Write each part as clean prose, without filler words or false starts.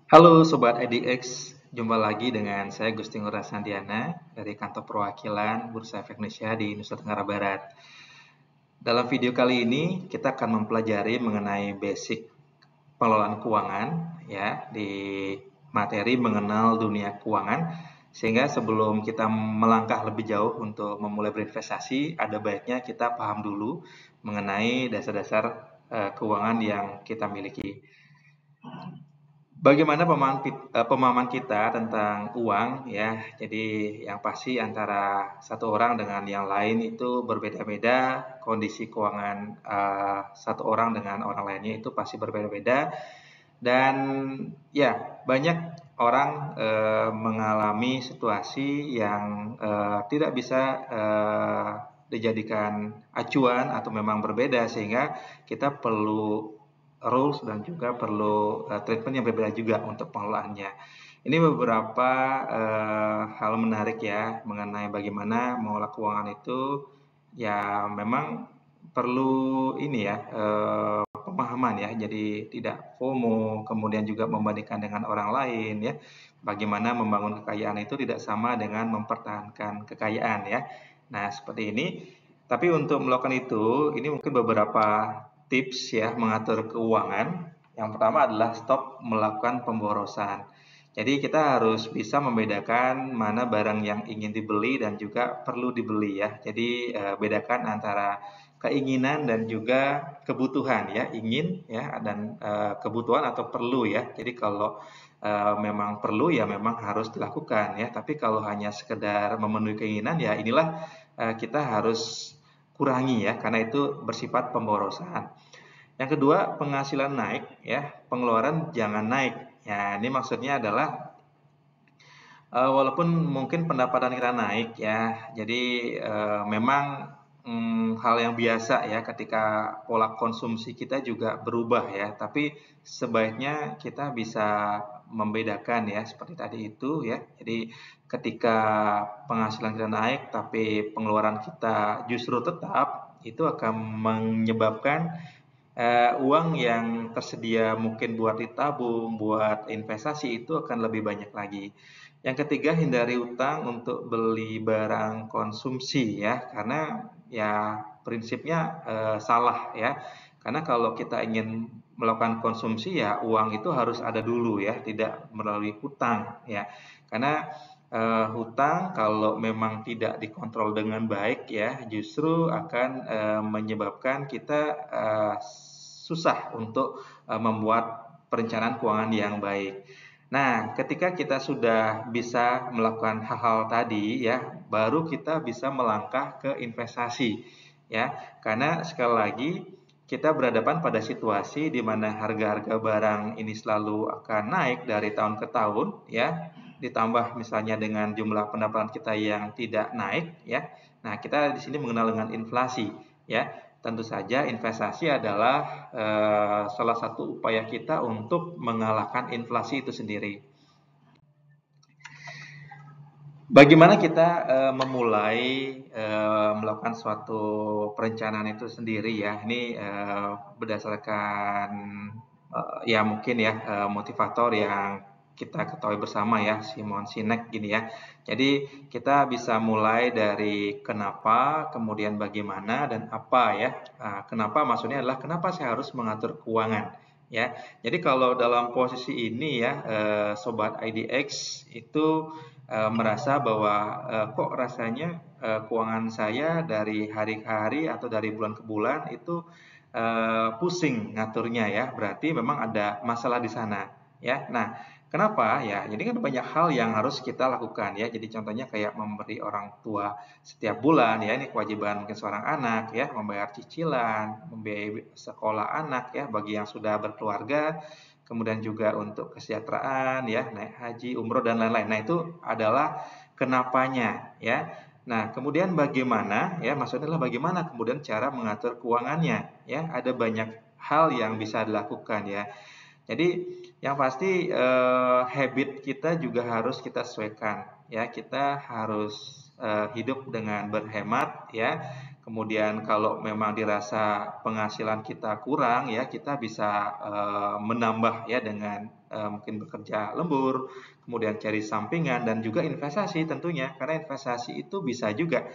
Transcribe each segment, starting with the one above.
Halo Sobat IDX, jumpa lagi dengan saya Gusti Ngurah Sandiana dari kantor perwakilan Bursa Efek Indonesia di Nusa Tenggara Barat. Dalam video kali ini kita akan mempelajari mengenai basic pengelolaan keuangan ya di materi mengenal dunia keuangan. Sehingga sebelum kita melangkah lebih jauh untuk memulai berinvestasi, ada baiknya kita paham dulu mengenai dasar-dasar keuangan yang kita miliki. Bagaimana pemahaman kita tentang uang ya? Jadi yang pasti antara satu orang dengan yang lain itu berbeda-beda, kondisi keuangan satu orang dengan orang lainnya itu pasti berbeda-beda dan ya banyak orang mengalami situasi yang tidak bisa dijadikan acuan atau memang berbeda sehingga kita perlu rules dan juga perlu treatment yang berbeda juga untuk pengelolaannya. Ini beberapa hal menarik ya mengenai bagaimana mengelola keuangan itu ya memang perlu ini ya pemahaman ya. Jadi tidak FOMO, kemudian juga membandingkan dengan orang lain ya. Bagaimana membangun kekayaan itu tidak sama dengan mempertahankan kekayaan ya. Nah, seperti ini. Tapi untuk melakukan itu, ini mungkin beberapa tips ya mengatur keuangan. Yang pertama adalah stop melakukan pemborosan. Jadi kita harus bisa membedakan mana barang yang ingin dibeli dan juga perlu dibeli ya. Jadi bedakan antara keinginan dan juga kebutuhan ya, ingin ya dan kebutuhan atau perlu ya. Jadi kalau memang perlu ya memang harus dilakukan ya. Tapi kalau hanya sekedar memenuhi keinginan ya inilah kita harus kurangi ya karena itu bersifat pemborosan. Yang kedua, penghasilan naik ya, pengeluaran jangan naik. Ya, ini maksudnya adalah walaupun mungkin pendapatan kita naik ya, jadi memang hal yang biasa ya ketika pola konsumsi kita juga berubah ya. Tapi sebaiknya kita bisa membedakan ya seperti tadi itu ya. Jadi ketika penghasilan kita naik tapi pengeluaran kita justru tetap, itu akan menyebabkan uang yang tersedia mungkin buat ditabung, buat investasi itu akan lebih banyak lagi. Yang ketiga, hindari utang untuk beli barang konsumsi ya, karena ya prinsipnya salah ya. Karena kalau kita ingin melakukan konsumsi ya uang itu harus ada dulu ya, tidak melalui hutang ya. Karena hutang kalau memang tidak dikontrol dengan baik ya, justru akan menyebabkan kita susah untuk membuat perencanaan keuangan yang baik. Nah, ketika kita sudah bisa melakukan hal-hal tadi ya, baru kita bisa melangkah ke investasi ya. Karena sekali lagi kita berhadapan pada situasi di mana harga-harga barang ini selalu akan naik dari tahun ke tahun ya. Ditambah misalnya dengan jumlah pendapatan kita yang tidak naik ya. Nah, kita di sini mengenal dengan inflasi ya. Tentu saja investasi adalah salah satu upaya kita untuk mengalahkan inflasi itu sendiri. Bagaimana kita memulai melakukan suatu perencanaan itu sendiri ya? Ini berdasarkan ya mungkin ya motivator yang kita ketahui bersama ya, Simon Sinek gini ya. Jadi kita bisa mulai dari kenapa, kemudian bagaimana dan apa ya. Kenapa maksudnya adalah kenapa saya harus mengatur keuangan ya. Jadi kalau dalam posisi ini ya Sobat IDX itu merasa bahwa kok rasanya keuangan saya dari hari ke hari atau dari bulan ke bulan itu pusing ngaturnya ya, berarti memang ada masalah di sana ya. Nah, kenapa ya? Jadi kan banyak hal yang harus kita lakukan ya. Jadi contohnya kayak memberi orang tua setiap bulan ya, ini kewajiban mungkin seorang anak ya, membayar cicilan, membiayai sekolah anak ya bagi yang sudah berkeluarga, kemudian juga untuk kesejahteraan ya, naik haji, umroh dan lain-lain. Nah, itu adalah kenapanya ya. Nah, kemudian bagaimana ya, maksudnya adalah bagaimana kemudian cara mengatur keuangannya ya. Ada banyak hal yang bisa dilakukan ya. Jadi yang pasti habit kita juga harus kita sesuaikan ya. Kita harus hidup dengan berhemat ya. Kemudian kalau memang dirasa penghasilan kita kurang ya, kita bisa menambah ya dengan mungkin bekerja lembur, kemudian cari sampingan dan juga investasi tentunya, karena investasi itu bisa juga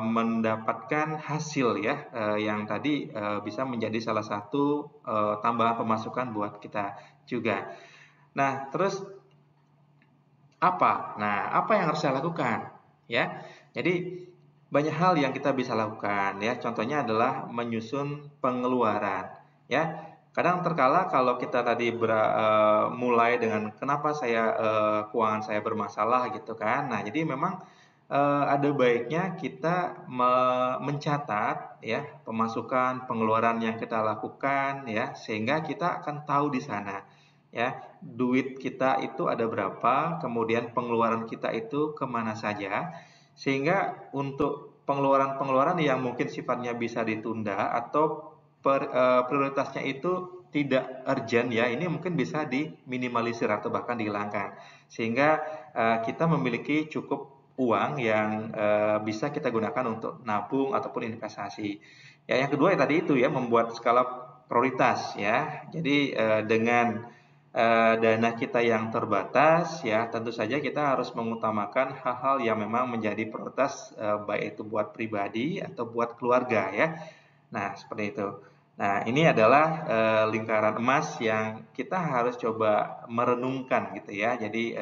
mendapatkan hasil ya yang tadi bisa menjadi salah satu tambahan pemasukan buat kita juga. Nah, terus apa? Nah, apa yang harus saya lakukan? Ya, jadi banyak hal yang kita bisa lakukan ya. Contohnya adalah menyusun pengeluaran ya. Kadang terkala kalau kita tadi mulai dengan kenapa keuangan saya bermasalah gitu kan. Nah, jadi memang ada baiknya kita mencatat ya pemasukan, pengeluaran yang kita lakukan ya, sehingga kita akan tahu di sana ya duit kita itu ada berapa, kemudian pengeluaran kita itu kemana saja, sehingga untuk pengeluaran-pengeluaran yang mungkin sifatnya bisa ditunda atau prioritasnya itu tidak urgent ya, ini mungkin bisa diminimalisir atau bahkan dihilangkan, sehingga kita memiliki cukup uang yang bisa kita gunakan untuk nabung ataupun investasi. Ya, yang kedua ya tadi itu ya membuat skala prioritas ya. Jadi dengan dana kita yang terbatas ya tentu saja kita harus mengutamakan hal-hal yang memang menjadi prioritas baik itu buat pribadi atau buat keluarga ya. Nah, seperti itu. Nah, ini adalah lingkaran emas yang kita harus coba merenungkan gitu ya. Jadi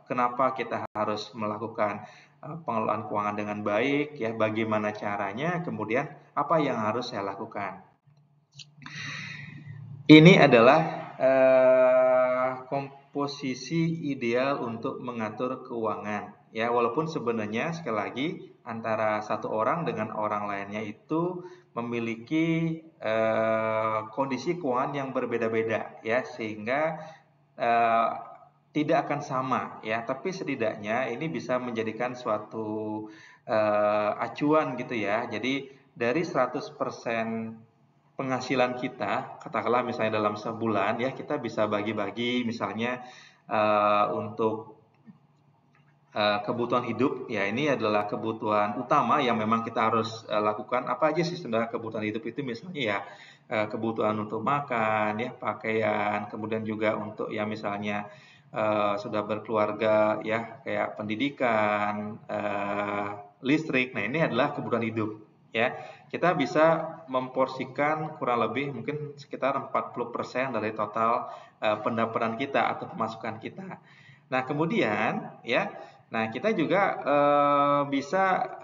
kenapa kita harus melakukan pengelolaan keuangan dengan baik ya, bagaimana caranya, kemudian apa yang harus saya lakukan. Ini adalah komposisi ideal untuk mengatur keuangan. Ya, walaupun sebenarnya sekali lagi antara satu orang dengan orang lainnya itu memiliki kondisi keuangan yang berbeda-beda ya, sehingga eh, tidak akan sama ya, tapi setidaknya ini bisa menjadikan suatu acuan gitu ya. Jadi dari 100% penghasilan kita, katakanlah misalnya dalam sebulan ya, kita bisa bagi-bagi misalnya untuk kebutuhan hidup ya, ini adalah kebutuhan utama yang memang kita harus lakukan. Apa aja sih sebenarnya kebutuhan hidup itu, misalnya ya kebutuhan untuk makan ya, pakaian, kemudian juga untuk ya misalnya sudah berkeluarga ya, kayak pendidikan, listrik. Nah, ini adalah kebutuhan hidup ya. Kita bisa memporsikan kurang lebih mungkin sekitar 40% dari total pendapatan kita atau pemasukan kita. Nah, kemudian ya, nah kita juga bisa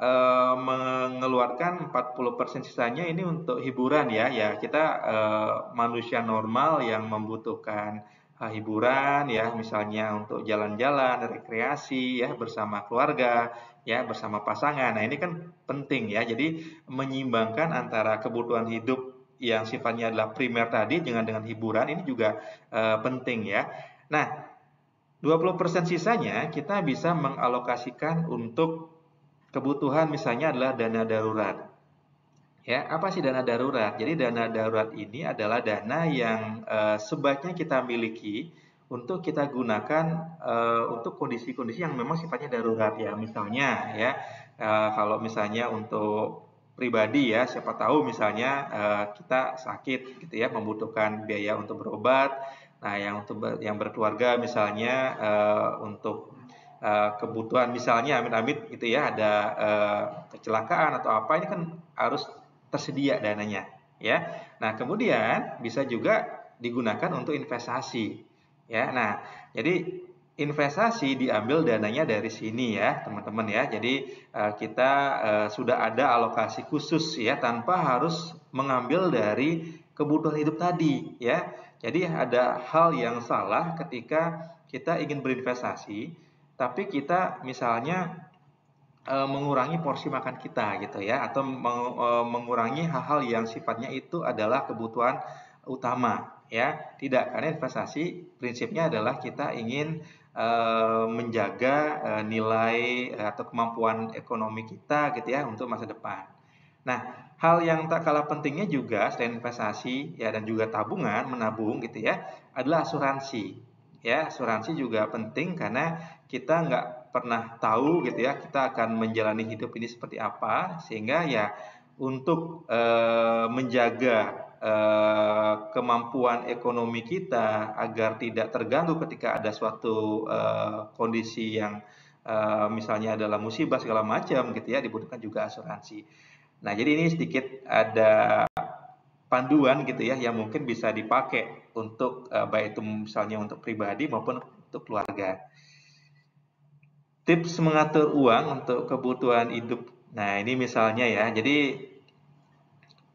mengeluarkan 40% sisanya ini untuk hiburan ya. Ya, kita manusia normal yang membutuhkan hiburan ya, misalnya untuk jalan-jalan, rekreasi ya bersama keluarga, ya bersama pasangan. Nah, ini kan penting ya. Jadi menyeimbangkan antara kebutuhan hidup yang sifatnya adalah primer tadi dengan hiburan ini juga penting ya. Nah, 20% sisanya kita bisa mengalokasikan untuk kebutuhan, misalnya adalah dana darurat. Ya, apa sih dana darurat? Jadi dana darurat ini adalah dana yang sebaiknya kita miliki untuk kita gunakan untuk kondisi-kondisi yang memang sifatnya darurat ya. Misalnya ya, kalau misalnya untuk pribadi ya, siapa tahu misalnya kita sakit gitu ya, membutuhkan biaya untuk berobat. Nah, yang berkeluarga misalnya untuk kebutuhan misalnya amit-amit gitu ya, ada kecelakaan atau apa, ini kan harus tersedia dananya ya. Nah, kemudian bisa juga digunakan untuk investasi ya. Nah, jadi investasi diambil dananya dari sini ya, teman-teman ya. Jadi kita sudah ada alokasi khusus ya, tanpa harus mengambil dari kebutuhan hidup tadi ya. Jadi ada hal yang salah ketika kita ingin berinvestasi, tapi kita misalnya mengurangi porsi makan kita gitu ya, atau mengurangi hal-hal yang sifatnya itu adalah kebutuhan utama ya. Tidak, karena investasi prinsipnya adalah kita ingin menjaga nilai atau kemampuan ekonomi kita gitu ya untuk masa depan. Nah, hal yang tak kalah pentingnya juga selain investasi ya dan juga tabungan, menabung gitu ya, adalah asuransi ya. Asuransi juga penting karena kita nggak pernah tahu gitu ya, kita akan menjalani hidup ini seperti apa, sehingga ya untuk menjaga kemampuan ekonomi kita agar tidak terganggu ketika ada suatu kondisi yang misalnya adalah musibah segala macam gitu ya, dibutuhkan juga asuransi. Nah, jadi ini sedikit ada panduan gitu ya yang mungkin bisa dipakai untuk baik itu misalnya untuk pribadi maupun untuk keluarga. Tips mengatur uang untuk kebutuhan hidup. Nah, ini misalnya ya. Jadi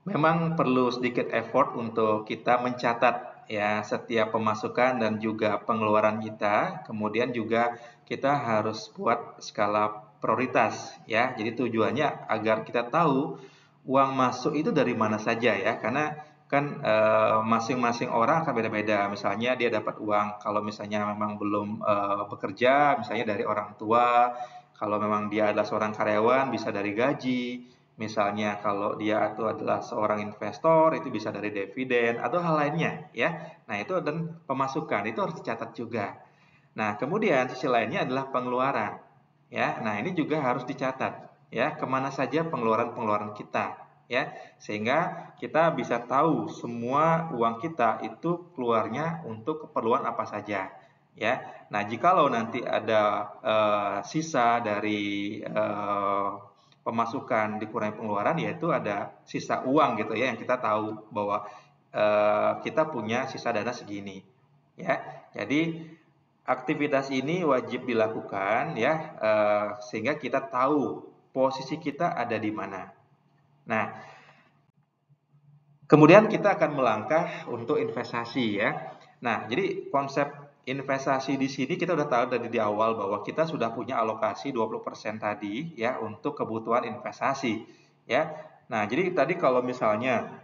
memang perlu sedikit effort untuk kita mencatat ya setiap pemasukan dan juga pengeluaran kita. Kemudian juga kita harus buat skala prioritas ya. Jadi tujuannya agar kita tahu uang masuk itu dari mana saja ya. Karena kan masing-masing orang akan beda-beda. Misalnya dia dapat uang kalau misalnya memang belum bekerja, misalnya dari orang tua. Kalau memang dia adalah seorang karyawan, bisa dari gaji. Misalnya kalau dia itu adalah seorang investor, itu bisa dari dividen atau hal lainnya ya. Nah, itu dan pemasukan itu harus dicatat juga. Nah, kemudian sisi lainnya adalah pengeluaran ya. Nah, ini juga harus dicatat ya, kemana saja pengeluaran-pengeluaran kita ya, sehingga kita bisa tahu semua uang kita itu keluarnya untuk keperluan apa saja ya. Nah, jikalau nanti ada sisa dari pemasukan dikurangi pengeluaran, yaitu ada sisa uang gitu ya, yang kita tahu bahwa kita punya sisa dana segini ya. Jadi aktivitas ini wajib dilakukan ya, sehingga kita tahu posisi kita ada di mana. Nah, kemudian kita akan melangkah untuk investasi ya. Nah, jadi konsep investasi di sini kita udah tahu dari di awal bahwa kita sudah punya alokasi 20% tadi ya untuk kebutuhan investasi ya. Nah, jadi tadi kalau misalnya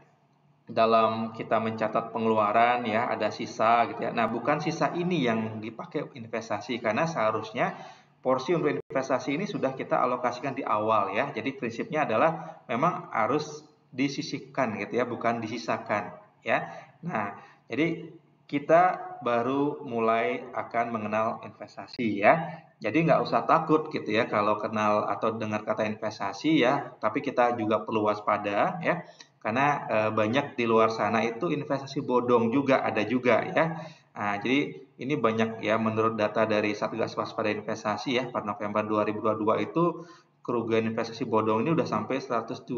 dalam kita mencatat pengeluaran ya ada sisa gitu ya. Nah, bukan sisa ini yang dipakai investasi karena seharusnya porsi untuk investasi ini sudah kita alokasikan di awal ya. Jadi prinsipnya adalah memang harus disisihkan gitu ya, bukan disisakan ya. Nah, jadi kita baru mulai akan mengenal investasi ya. Jadi nggak usah takut gitu ya kalau kenal atau dengar kata investasi ya, tapi kita juga perlu waspada ya karena banyak di luar sana itu investasi bodong juga ada juga ya. Nah, jadi ini banyak ya menurut data dari Satgas Waspada Investasi ya pada November 2022 itu kerugian investasi bodong ini udah sampai 123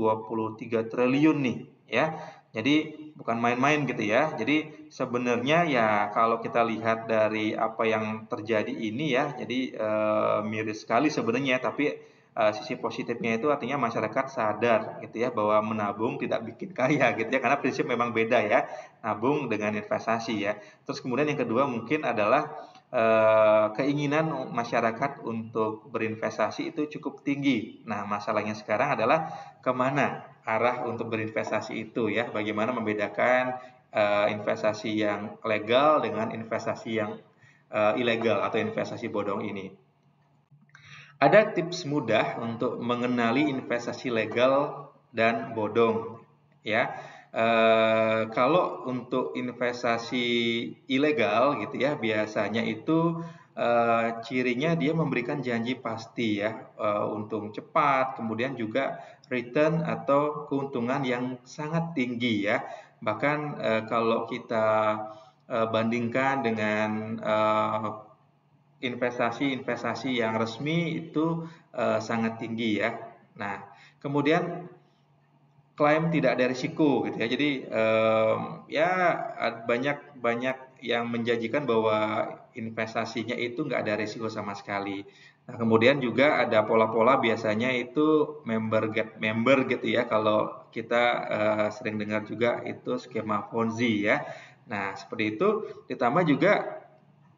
triliun nih ya. Jadi bukan main-main gitu ya. Jadi sebenarnya ya kalau kita lihat dari apa yang terjadi ini ya, jadi miris sekali sebenarnya tapi sisi positifnya itu artinya masyarakat sadar gitu ya bahwa menabung tidak bikin kaya gitu ya karena prinsip memang beda ya nabung dengan investasi ya. Terus kemudian yang kedua mungkin adalah keinginan masyarakat untuk berinvestasi itu cukup tinggi. Nah, masalahnya sekarang adalah kemana arah untuk berinvestasi itu ya, bagaimana membedakan investasi yang legal dengan investasi yang ilegal atau investasi bodong ini. Ada tips mudah untuk mengenali investasi legal dan bodong ya. Kalau untuk investasi ilegal gitu ya, biasanya itu cirinya dia memberikan janji pasti ya, untung cepat, kemudian juga return atau keuntungan yang sangat tinggi ya. Bahkan kalau kita bandingkan dengan investasi-investasi yang resmi itu sangat tinggi ya. Nah, kemudian klaim tidak ada risiko gitu ya. Jadi ya banyak banyak yang menjanjikan bahwa investasinya itu nggak ada risiko sama sekali. Nah, kemudian juga ada pola-pola biasanya itu member get member gitu ya. Kalau kita sering dengar juga itu skema Ponzi ya. Nah, seperti itu ditambah juga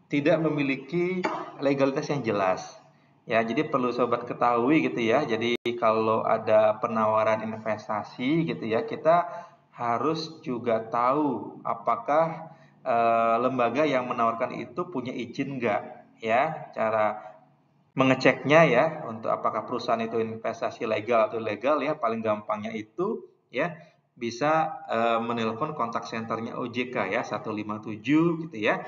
tidak memiliki legalitas yang jelas. Ya, jadi perlu sobat ketahui gitu ya. Jadi kalau ada penawaran investasi gitu ya, kita harus juga tahu apakah lembaga yang menawarkan itu punya izin enggak ya. Cara mengeceknya ya untuk apakah perusahaan itu investasi legal atau ilegal ya paling gampangnya itu ya bisa menelpon kontak senternya OJK ya 157 gitu ya.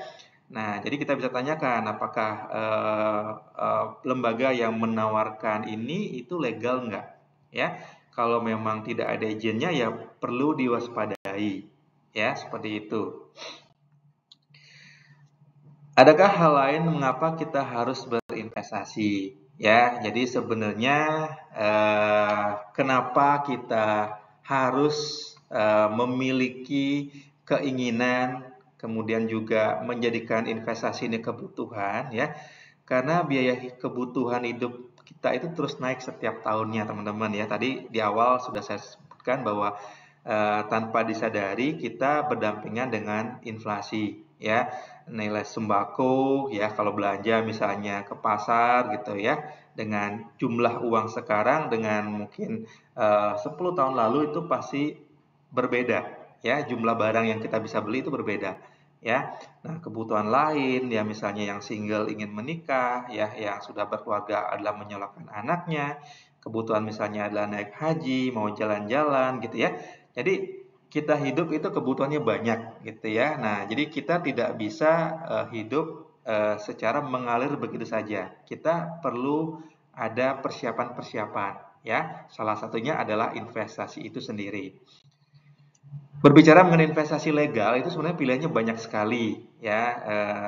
Nah, jadi kita bisa tanyakan apakah lembaga yang menawarkan ini itu legal nggak? Ya, kalau memang tidak ada izinnya ya perlu diwaspadai. Ya, seperti itu. Adakah hal lain mengapa kita harus berinvestasi? Ya, jadi sebenarnya kenapa kita harus memiliki keinginan, kemudian juga menjadikan investasi ini kebutuhan, ya? Karena biaya kebutuhan hidup kita itu terus naik setiap tahunnya, teman-teman ya. Tadi di awal sudah saya sebutkan bahwa tanpa disadari kita berdampingan dengan inflasi, ya. Nilai sembako, ya, kalau belanja misalnya ke pasar gitu ya, dengan jumlah uang sekarang dengan mungkin 10 tahun lalu itu pasti berbeda, ya. Jumlah barang yang kita bisa beli itu berbeda, ya. Nah, kebutuhan lain ya misalnya yang single ingin menikah, ya, yang sudah berkeluarga adalah menyekolahkan anaknya, kebutuhan misalnya adalah naik haji, mau jalan-jalan gitu ya. Jadi kita hidup itu kebutuhannya banyak gitu ya. Nah, jadi kita tidak bisa hidup secara mengalir begitu saja. Kita perlu ada persiapan-persiapan ya. Salah satunya adalah investasi itu sendiri. Berbicara mengenai investasi legal itu sebenarnya pilihannya banyak sekali ya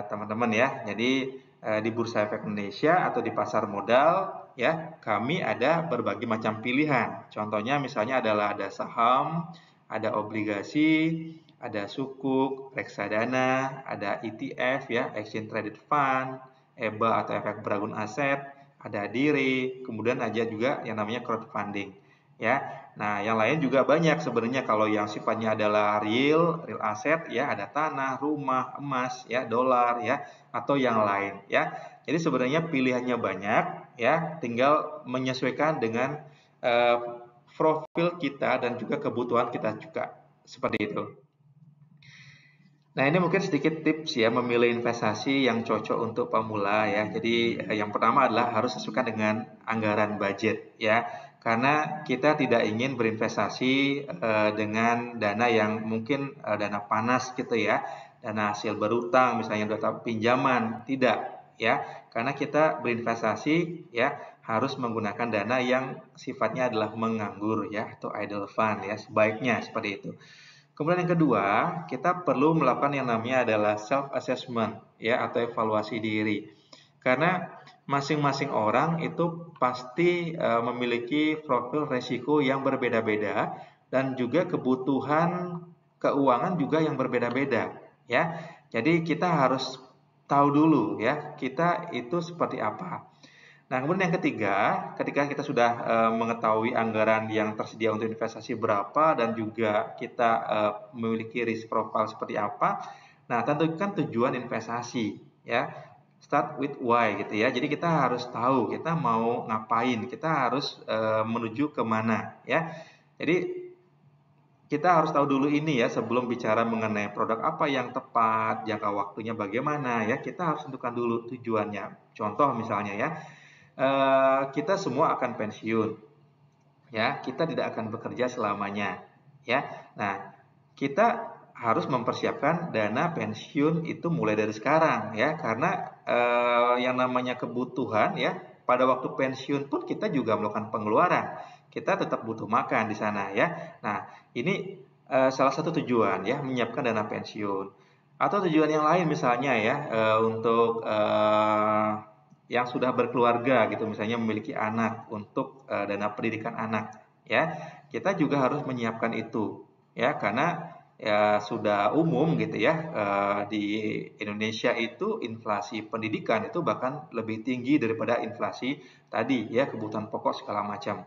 teman-teman ya. Jadi di Bursa Efek Indonesia atau di pasar modal ya kami ada berbagai macam pilihan. Contohnya misalnya adalah ada saham, ada obligasi, ada sukuk, reksadana, ada ETF ya, Exchange Traded Fund, EBA atau efek beragun aset, ada diri, kemudian ada juga yang namanya crowdfunding ya. Nah, yang lain juga banyak sebenarnya kalau yang sifatnya adalah real aset ya, ada tanah, rumah, emas ya, dolar ya, atau yang lain ya. Jadi sebenarnya pilihannya banyak ya, tinggal menyesuaikan dengan eh, profil kita dan juga kebutuhan kita juga. Seperti itu. Nah, ini mungkin sedikit tips ya memilih investasi yang cocok untuk pemula ya. Jadi yang pertama adalah harus sesuaikan dengan anggaran budget ya. Karena kita tidak ingin berinvestasi dengan dana yang mungkin dana panas gitu ya. Dana hasil berutang misalnya dana pinjaman, tidak ya. Karena kita berinvestasi ya harus menggunakan dana yang sifatnya adalah menganggur ya atau idle fund ya. Sebaiknya seperti itu. Kemudian yang kedua, kita perlu melakukan yang namanya adalah self assessment ya atau evaluasi diri. Karena masing-masing orang itu pasti memiliki profil resiko yang berbeda-beda dan juga kebutuhan keuangan juga yang berbeda-beda ya. Jadi kita harus tahu dulu ya, kita itu seperti apa. Nah, kemudian yang ketiga, ketika kita sudah mengetahui anggaran yang tersedia untuk investasi berapa dan juga kita memiliki risk profile seperti apa, nah tentukan tujuan investasi ya. Start with why gitu ya. Jadi kita harus tahu kita mau ngapain, kita harus menuju kemana ya. Jadi kita harus tahu dulu ini ya sebelum bicara mengenai produk apa yang tepat, jangka waktunya bagaimana ya. Kita harus tentukan dulu tujuannya. Contoh misalnya ya, kita semua akan pensiun ya, kita tidak akan bekerja selamanya ya. Nah, kita harus mempersiapkan dana pensiun itu mulai dari sekarang ya, karena yang namanya kebutuhan ya, pada waktu pensiun pun kita juga melakukan pengeluaran, kita tetap butuh makan di sana ya. Nah, ini salah satu tujuan ya, menyiapkan dana pensiun. Atau tujuan yang lain misalnya ya, untuk yang sudah berkeluarga gitu, misalnya memiliki anak untuk dana pendidikan anak ya, kita juga harus menyiapkan itu ya, karena ya sudah umum gitu ya, di Indonesia itu inflasi pendidikan itu bahkan lebih tinggi daripada inflasi tadi ya, kebutuhan pokok segala macam.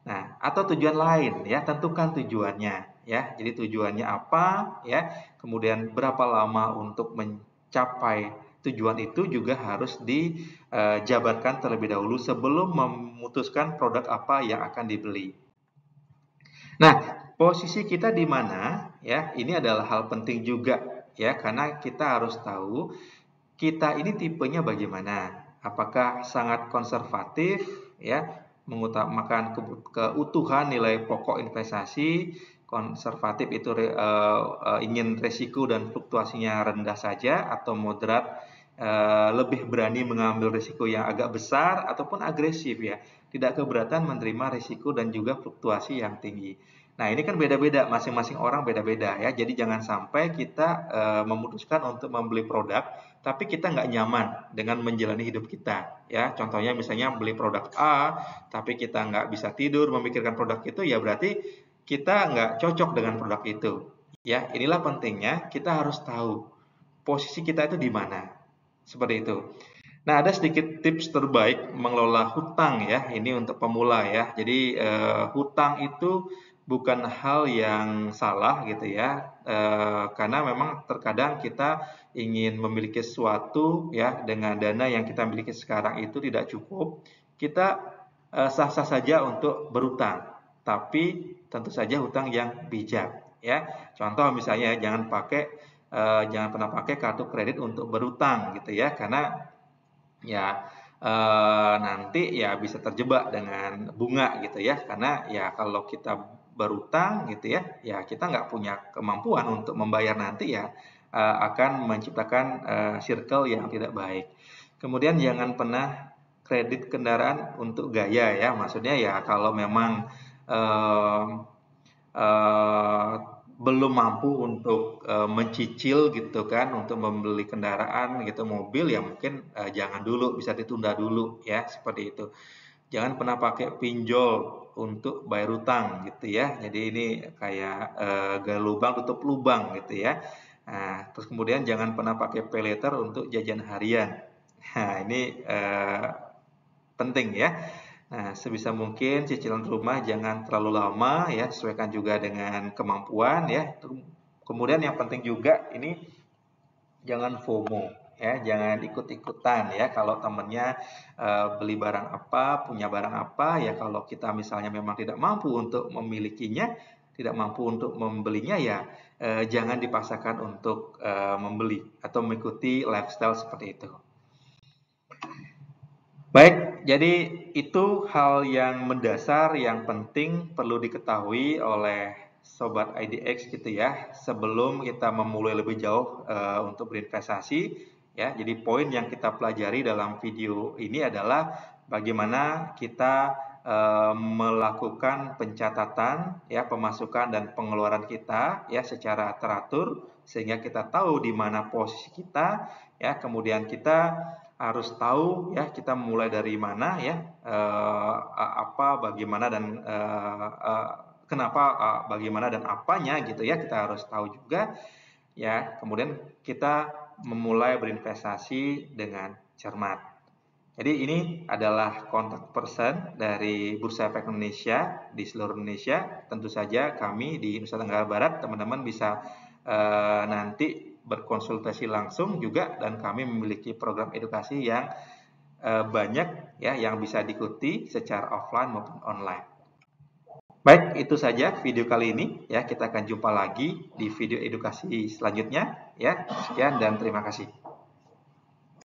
Nah, atau tujuan lain ya, tentukan tujuannya ya. Jadi tujuannya apa ya, kemudian berapa lama untuk mencapai tujuan itu juga harus dijabarkan terlebih dahulu sebelum memutuskan produk apa yang akan dibeli. Nah, posisi kita di mana ya, ini adalah hal penting juga ya, karena kita harus tahu kita ini tipenya bagaimana. Apakah sangat konservatif ya, mengutamakan keutuhan nilai pokok investasi, konservatif itu ingin resiko dan fluktuasinya rendah saja, atau moderat lebih berani mengambil risiko yang agak besar ataupun agresif ya, tidak keberatan menerima risiko dan juga fluktuasi yang tinggi. Nah, ini kan beda-beda, masing-masing orang beda-beda ya. Jadi jangan sampai kita memutuskan untuk membeli produk, tapi kita nggak nyaman dengan menjalani hidup kita ya. Contohnya misalnya beli produk A, tapi kita nggak bisa tidur memikirkan produk itu, ya berarti kita nggak cocok dengan produk itu. Ya, inilah pentingnya kita harus tahu posisi kita itu di mana. Seperti itu. Nah, ada sedikit tips terbaik mengelola hutang ya. Ini untuk pemula ya. Jadi hutang itu bukan hal yang salah gitu ya. Karena memang terkadang kita ingin memiliki sesuatu ya dengan dana yang kita miliki sekarang itu tidak cukup. Kita sah-sah saja untuk berhutang, tapi tentu saja hutang yang bijak ya. Contoh misalnya jangan pernah pakai kartu kredit untuk berhutang gitu ya, karena ya nanti ya bisa terjebak dengan bunga gitu ya, karena ya kalau kita berhutang gitu ya, ya kita nggak punya kemampuan untuk membayar nanti ya, akan menciptakan circle yang tidak baik. Kemudian jangan pernah kredit kendaraan untuk gaya ya, maksudnya ya kalau memang eh, eh, belum mampu untuk mencicil gitu kan, untuk membeli kendaraan gitu, mobil ya mungkin jangan dulu, bisa ditunda dulu ya, seperti itu. Jangan pernah pakai pinjol untuk bayar utang gitu ya. Jadi ini kayak gali lubang tutup lubang gitu ya. Nah, terus kemudian jangan pernah pakai pay later untuk jajan harian. Nah, ini penting ya. Nah, sebisa mungkin cicilan rumah jangan terlalu lama ya, sesuaikan juga dengan kemampuan ya. Kemudian yang penting juga ini jangan FOMO ya, jangan ikut-ikutan ya. Kalau temennya beli barang apa, punya barang apa ya, kalau kita misalnya memang tidak mampu untuk memilikinya, tidak mampu untuk membelinya ya, jangan dipaksakan untuk membeli atau mengikuti lifestyle seperti itu. Baik, jadi itu hal yang mendasar, yang penting perlu diketahui oleh Sobat IDX gitu ya, sebelum kita memulai lebih jauh untuk berinvestasi ya. Jadi poin yang kita pelajari dalam video ini adalah bagaimana kita melakukan pencatatan ya pemasukan dan pengeluaran kita ya secara teratur, sehingga kita tahu di mana posisi kita ya. Kemudian kita harus tahu ya kita mulai dari mana ya, apa, bagaimana, dan kenapa, bagaimana dan apanya gitu ya, kita harus tahu juga ya. Kemudian kita memulai berinvestasi dengan cermat. Jadi ini adalah kontak person dari Bursa Efek Indonesia di seluruh Indonesia. Tentu saja kami di Nusa Tenggara Barat, teman-teman bisa nanti berkonsultasi langsung juga, dan kami memiliki program edukasi yang banyak ya, yang bisa diikuti secara offline maupun online. Baik, itu saja video kali ini ya. Kita akan jumpa lagi di video edukasi selanjutnya ya. Sekian dan terima kasih.